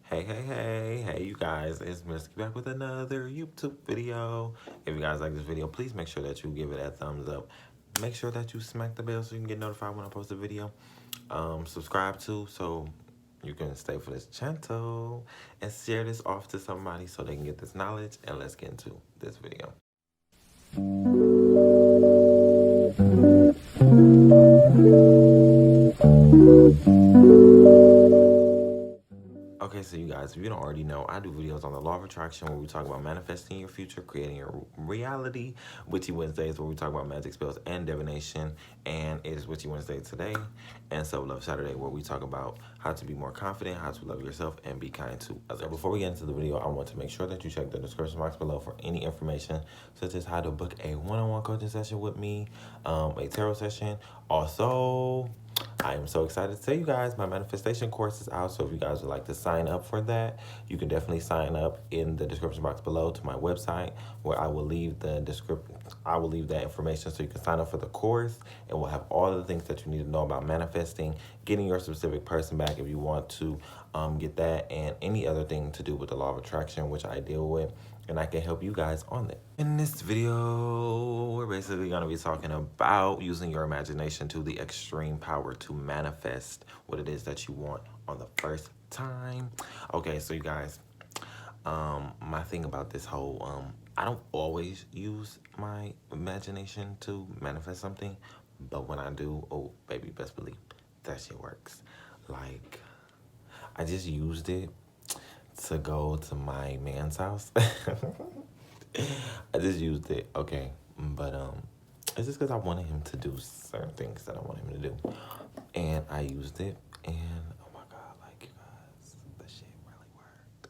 Hey, you guys, it's Misky back with another YouTube video. If you guys like this video, please make sure that you give it a thumbs up. Make sure that you smack the bell so you can get notified when I post a video. Subscribe too so you can stay for this channel and share this off to somebody so they can get this knowledge. And let's get into this video. Okay, so you guys, if you don't already know, I do videos on the law of attraction where we talk about manifesting your future, creating your reality. Witchy Wednesdays where we talk about magic spells and divination. And it is Witchy Wednesday today. And Self-Love Saturday where we talk about how to be more confident, how to love yourself, and be kind to others. So before we get into the video, I want to make sure that you check the description box below for any information, such as how to book a one-on-one coaching session with me, a tarot session. Also, I am so excited to tell you guys my manifestation course is out. So if you guys would like to sign up for that, you can definitely sign up in the description box below to my website, where I will leave the that information so you can sign up for the course, and we'll have all of the things that you need to know about manifesting, getting your specific person back if you want to get that, and any other thing to do with the law of attraction, which I deal with, and I can help you guys on that. In this video, we're basically going to be talking about using your imagination to the extreme power to manifest what it is that you want on the first time. Okay, so you guys, my thing about this whole, I don't always use my imagination to manifest something, but when I do, oh, baby, best believe that shit works. Like, I just used it to go to my man's house. I just used it, okay, but it's just because I wanted him to do certain things that I want him to do, and I used it, and oh my god, like, you guys, that shit really worked.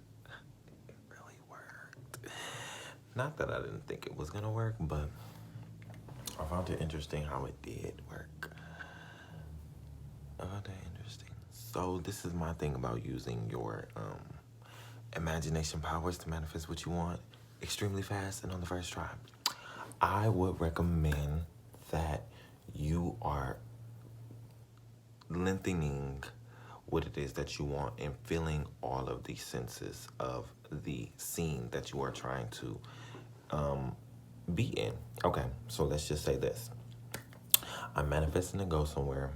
It really worked. Not that I didn't think it was gonna work, but I found it interesting how it did work. I found that interesting. So this is my thing about using your imagination powers to manifest what you want extremely fast and on the first try. I would recommend that you are lengthening what it is that you want and feeling all of the senses of the scene that you are trying to be in. Okay, so let's just say this. I'm manifesting to go somewhere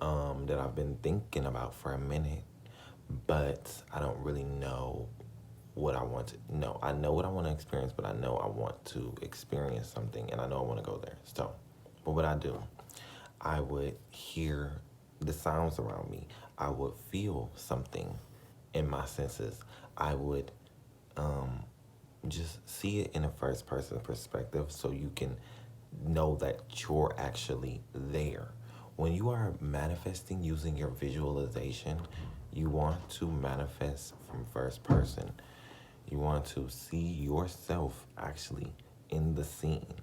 that I've been thinking about for a minute, but I don't really know what I want to know. I know what I want to experience, but I know I want to experience something, and I know I want to go there. So, but what I do, I would hear the sounds around me. I would feel something in my senses. I would just see it in a first person perspective so you can know that you're actually there. When you are manifesting using your visualization, you want to manifest from first person. You want to see yourself actually in the scene.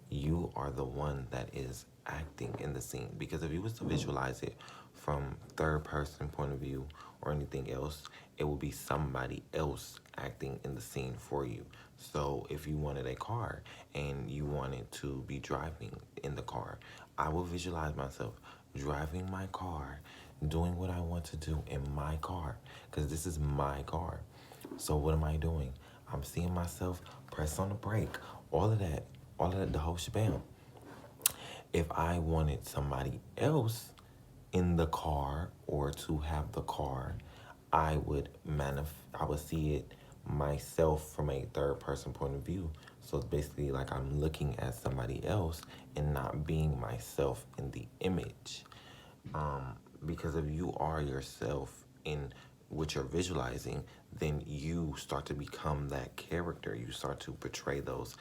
You are the one that is acting in the scene. Because if you was to visualize it from third person point of view or anything else, it will be somebody else acting in the scene for you. So if you wanted a car and you wanted to be driving in the car, I will visualize myself driving my car, doing what I want to do in my car, because this is my car. So what am I doing? I'm seeing myself press on the brake, all of that, the whole shebang. If I wanted somebody else in the car or to have the car, I would see it myself from a third person point of view. So it's basically like I'm looking at somebody else and not being myself in the image. Because if you are yourself in what you're visualizing, then you start to become that character. You start to portray those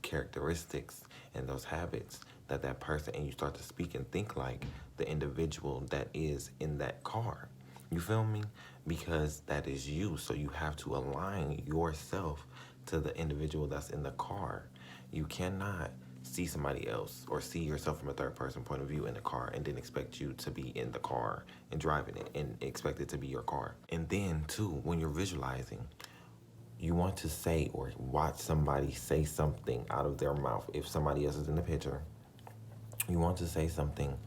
characteristics and those habits that person, and you start to speak and think like the individual that is in that car. You feel me? Because that is you. So you have to align yourself to the individual that's in the car. You cannot see somebody else or see yourself from a third person point of view in the car and then expect you to be in the car and driving it and expect it to be your car. And then too, when you're visualizing, you want to say or watch somebody say something out of their mouth. If somebody else is in the picture, you want to say something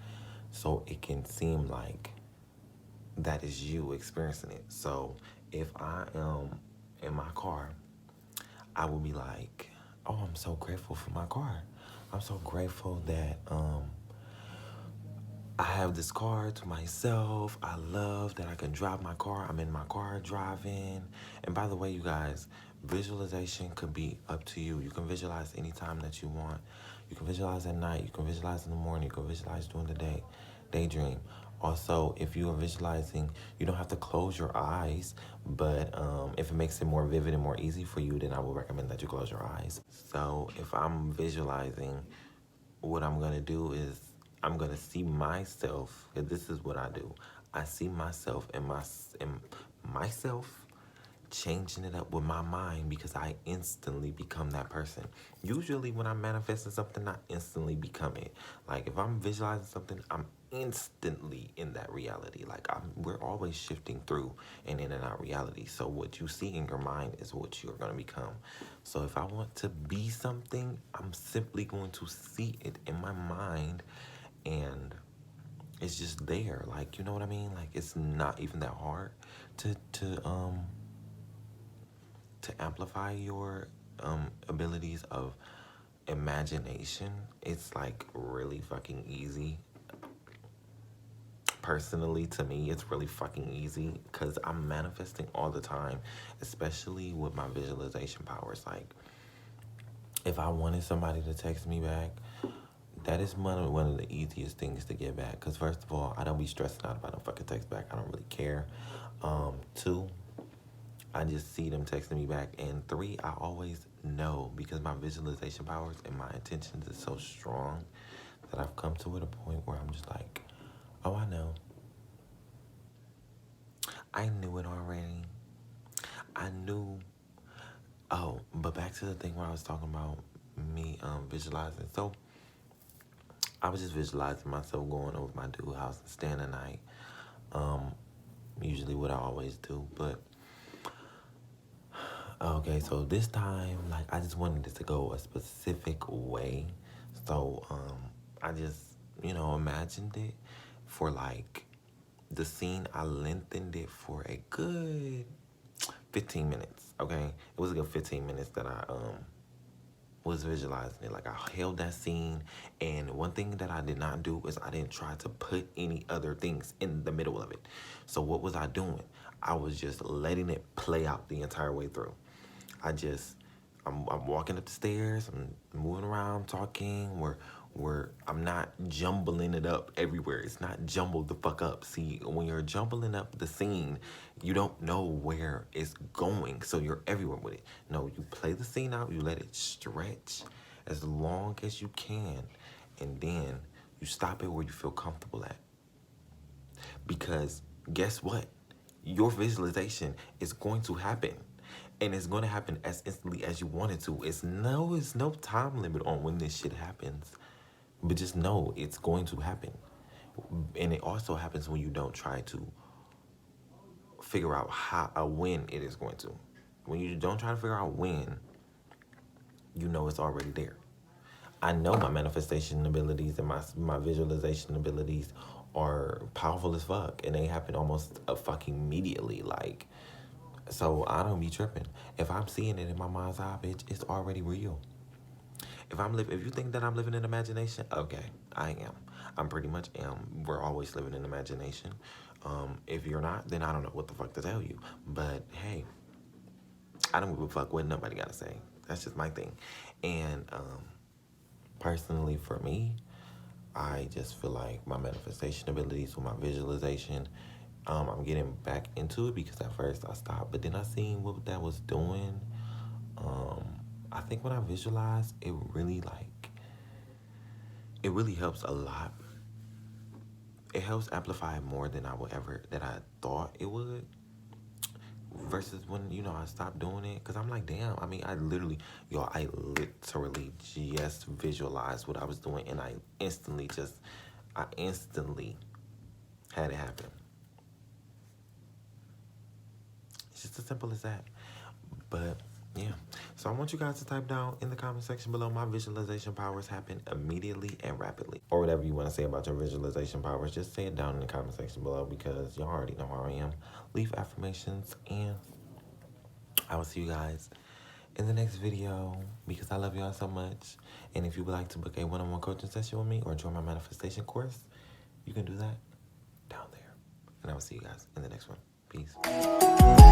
so it can seem like that is you experiencing it. So if I am in my car, I will be like, oh, I'm so grateful for my car. I'm so grateful that I have this car to myself. I love that I can drive my car. I'm in my car driving. And by the way, you guys, visualization could be up to you. You can visualize anytime that you want. You can visualize at night. You can visualize in the morning. You can visualize during the day. Daydream. Also, if you are visualizing, you don't have to close your eyes, but if it makes it more vivid and more easy for you, then I would recommend that you close your eyes. So if I'm visualizing, what I'm gonna do is I'm gonna see myself, because this is what I do. I see myself and myself changing it up with my mind, because I instantly become that person. Usually when I'm manifesting something, I instantly become it. Like if I'm visualizing something, I'm instantly in that reality. Like we're always shifting through and in and out reality. So what you see in your mind is what you're gonna become. So if I want to be something, I'm simply going to see it in my mind, and it's just there. Like, you know what I mean? Like it's not even that hard to amplify your abilities of imagination. It's like really fucking easy. Personally, to me, it's really fucking easy because I'm manifesting all the time, especially with my visualization powers. Like, if I wanted somebody to text me back, that is one of the easiest things to get back. Because first of all, I don't be stressing out if I don't fucking text back. I don't really care. Two, I just see them texting me back. And three, I always know, because my visualization powers and my intentions is so strong that I've come to a point where I'm just like, oh, I know. I knew it already. I knew. Oh, but back to the thing where I was talking about me visualizing. So I was just visualizing myself going over my dude's house and staying the night. Usually what I always do, but okay, so this time, like, I just wanted it to go a specific way. So, I just, imagined it for, like, the scene. I lengthened it for a good 15 minutes, okay? It was a good 15 minutes that I, was visualizing it. Like, I held that scene, and one thing that I did not do is I didn't try to put any other things in the middle of it. So what was I doing? I was just letting it play out the entire way through. I'm walking up the stairs, I'm moving around, talking, where I'm not jumbling it up everywhere. It's not jumbled the fuck up. See, when you're jumbling up the scene, you don't know where it's going, so you're everywhere with it. No, you play the scene out, you let it stretch as long as you can, and then you stop it where you feel comfortable at. Because guess what? Your visualization is going to happen. And it's going to happen as instantly as you want it to. It's no time limit on when this shit happens. But just know it's going to happen. And it also happens when you don't try to figure out when it is going to. When you don't try to figure out when, you know it's already there. I know my manifestation abilities and my visualization abilities are powerful as fuck. And they happen almost fucking immediately. Like, so I don't be tripping. If I'm seeing it in my mind's eye, bitch, it's already real. If you think that I'm living in imagination, okay, I am. I'm pretty much am. We're always living in imagination. If you're not, then I don't know what the fuck to tell you. But hey, I don't give a fuck what nobody gotta say. That's just my thing. And personally for me, I just feel like my manifestation abilities with my visualization, I'm getting back into it, because at first I stopped, but then I seen what that was doing. I think when I visualize, it really helps a lot. It helps amplify more than I thought it would. Versus when, I stopped doing it, because I'm like, damn, I mean, I literally just visualized what I was doing, and I instantly had it happen. It's just as simple as that. But yeah, so So I want you guys to type down in the comment section below, my visualization powers happen immediately and rapidly. Or whatever you want to say about your visualization powers, just say it down in the comment section below because y'all already know how I am. Leave affirmations, and I will see you guys in the next video because I love y'all so much. And if you would like to book a one-on-one coaching session with me or join my manifestation course, you can do that down there. And I will see you guys in the next one. Peace.